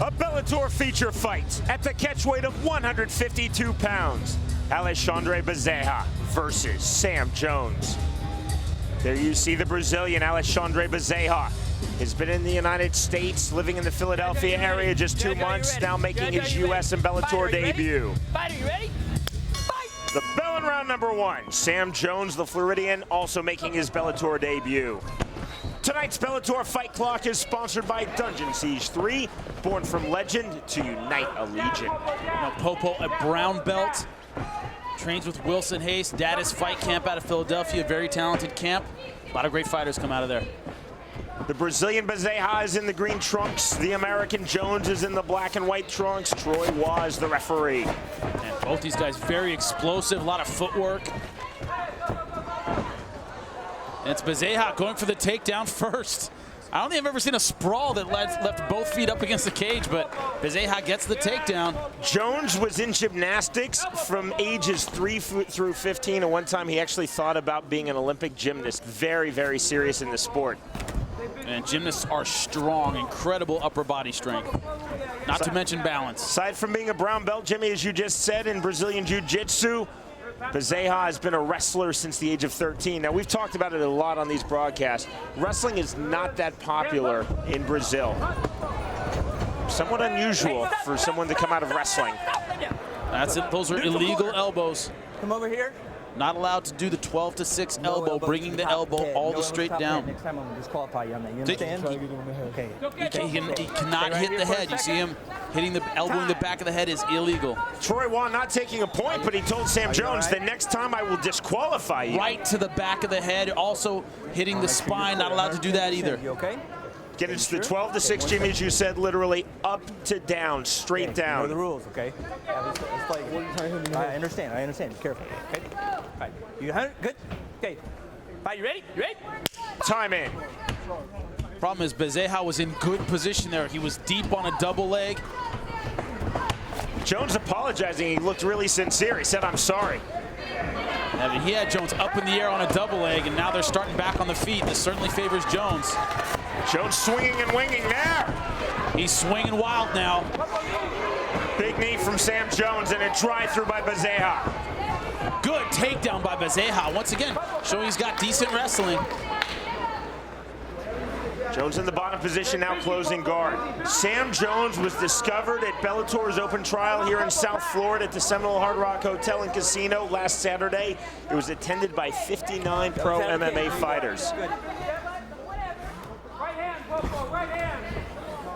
A Bellator feature fight at the catchweight of 152 pounds. Alexandre Bezerra versus Sam Jones. There you see the Brazilian Alexandre Bezerra. Has been in the United States, living in the Philadelphia area just 2 months, now making his US and Bellator debut. Fighter, you ready? Fight! The bell in round number 1. Sam Jones, the Floridian, also making his Bellator debut. Tonight's Bellator Fight Clock is sponsored by Dungeon Siege 3, born from legend to unite a legion. Now Popo, a brown belt, trains with Wilson Hayes, Daddis Fight Camp out of Philadelphia, very talented camp. A lot of great fighters come out of there. The Brazilian Bezerra is in the green trunks. The American Jones is in the black and white trunks. Troy Waugh, the referee. And both these guys very explosive, a lot of footwork. And it's Bezerra going for the takedown first. I don't think I've ever seen a sprawl that left both feet up against the cage, but Bezerra gets the takedown. Jones was in gymnastics from ages 3 through 15, and one time he actually thought about being an Olympic gymnast. Very, very serious in the sport. And gymnasts are strong, incredible upper body strength. Not to mention balance. Aside from being a brown belt, Jimmy, as you just said, in Brazilian Jiu-Jitsu, Bezerra has been a wrestler since the age of 13. Now, we've talked about it a lot on these broadcasts. Wrestling is not that popular in Brazil. Somewhat unusual for someone to come out of wrestling. That's it. Those are illegal elbows. Come over here. Not allowed to do the 12-6 elbow, bringing the elbow all the straight down. Next time I'm going to disqualify you on that. You understand? Okay. He cannot hit the head. You see him hitting the elbow in the back of the head is illegal. Troy Waugh not taking a point, but he told Sam Jones, the next time I will disqualify you. Right to the back of the head, also hitting the spine. Not allowed to do that either. You okay? Get it to the 12-6, Jimmy, as you said, literally up to down, straight down. You know the rules, okay? Yeah, it's like, I understand. Be careful, okay? All right, you good? Okay. Fight, you ready? You ready? Time in. Problem is, Bezerra was in good position there. He was deep on a double leg. Jones apologizing. He looked really sincere. He said, I'm sorry. I mean, he had Jones up in the air on a double leg, and now they're starting back on the feet. This certainly favors Jones. Jones swinging and winging there. He's swinging wild now. Big knee from Sam Jones and a drive-through by Bezerra. Good takedown by Bezerra. Once again, showing he's got decent wrestling. Jones in the bottom position, now closing guard. Sam Jones was discovered at Bellator's open trial here in South Florida at the Seminole Hard Rock Hotel and Casino last Saturday. It was attended by 59 pro MMA fighters.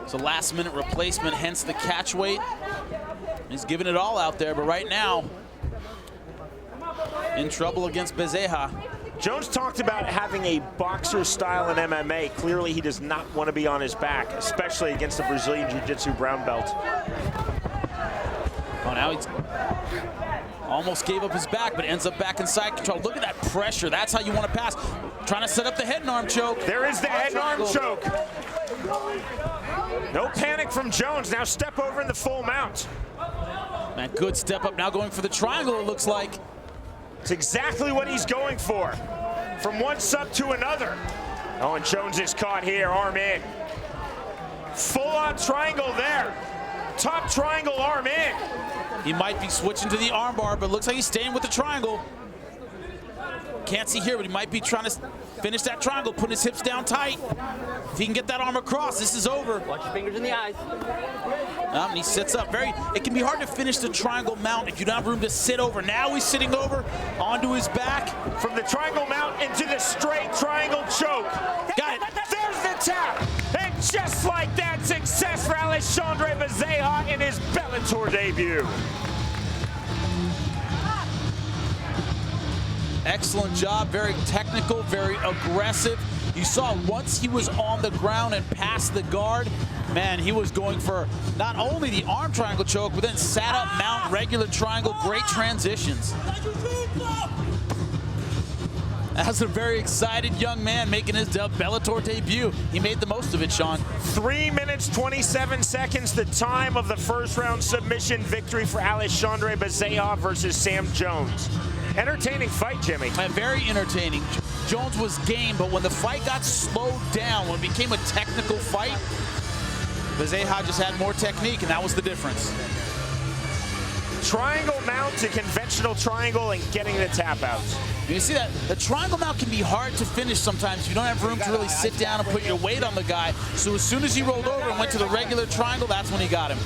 It's a last-minute replacement, hence the catch weight. He's giving it all out there, but right now, in trouble against Bezerra. Jones talked about having a boxer style in MMA. Clearly, he does not want to be on his back, especially against the Brazilian Jiu-Jitsu brown belt. Oh, now he's almost gave up his back, but ends up back in side control. Look at that pressure. That's how you want to pass. Trying to set up the head and arm choke. There is the head and arm choke. No panic from Jones. Now step over in the full mount. Man, good step up. Now going for the triangle, it looks like. It's exactly what he's going for. From one sub to another. Oh, and Jones is caught here, arm in. Full-on triangle there. Top triangle, arm in. He might be switching to the arm bar, but it looks like he's staying with the triangle. Can't see here, but he might be trying to finish that triangle, putting his hips down tight. If he can get that arm across, this is over. Watch your fingers in the eyes. And he sits up. It can be hard to finish the triangle mount if you don't have room to sit over. Now he's sitting over onto his back. From the triangle mount into the straight triangle choke. Got it. There's the tap. And just like that, success for Alexandre Bezerra in his Bellator debut. Excellent job, very technical, very aggressive. You saw once he was on the ground and past the guard, man, he was going for not only the arm triangle choke, but then sat up, mount, regular triangle, great transitions. That's a very excited young man making his Bellator debut. He made the most of it, Sean. 3 minutes, 27 seconds, the time of the first round submission victory for Alexandre Bezerra versus Sam Jones. Entertaining fight, Jimmy. Very entertaining. Jones was game, but when the fight got slowed down, when it became a technical fight, Bezerra just had more technique, and that was the difference. Triangle mount to conventional triangle and getting the tap out. You see that the triangle mount can be hard to finish sometimes. You don't have room to really sit down and put your weight on the guy. So as soon as he rolled over and went to the regular triangle, that's when he got him.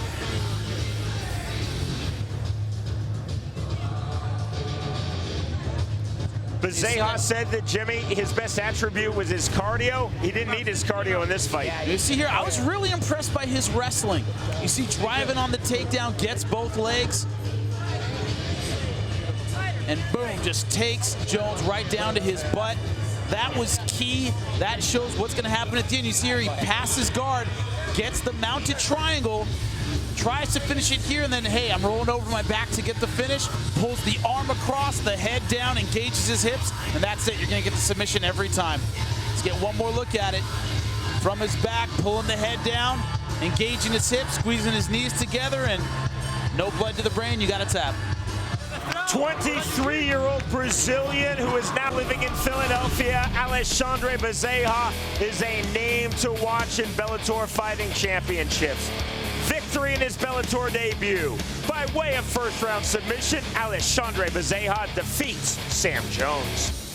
Bezerra said that Jimmy, his best attribute was his cardio. He didn't need his cardio in this fight. You see here, I was really impressed by his wrestling. You see, driving on the takedown, gets both legs. And boom, just takes Jones right down to his butt. That was key. That shows what's going to happen at the end. You see here, he passes guard, gets the mounted triangle, tries to finish it here, and then, hey, I'm rolling over my back to get the finish, pulls the arm across, the head down, engages his hips, and that's it. You're going to get the submission every time. Let's get one more look at it. From his back, pulling the head down, engaging his hips, squeezing his knees together, and no blood to the brain. You got to tap. 23-year-old Brazilian who is now living in Philadelphia, Alexandre Bezerra, is a name to watch in Bellator Fighting Championships. Victory in his Bellator debut. By way of first-round submission, Alexandre Bezerra defeats Sam Jones.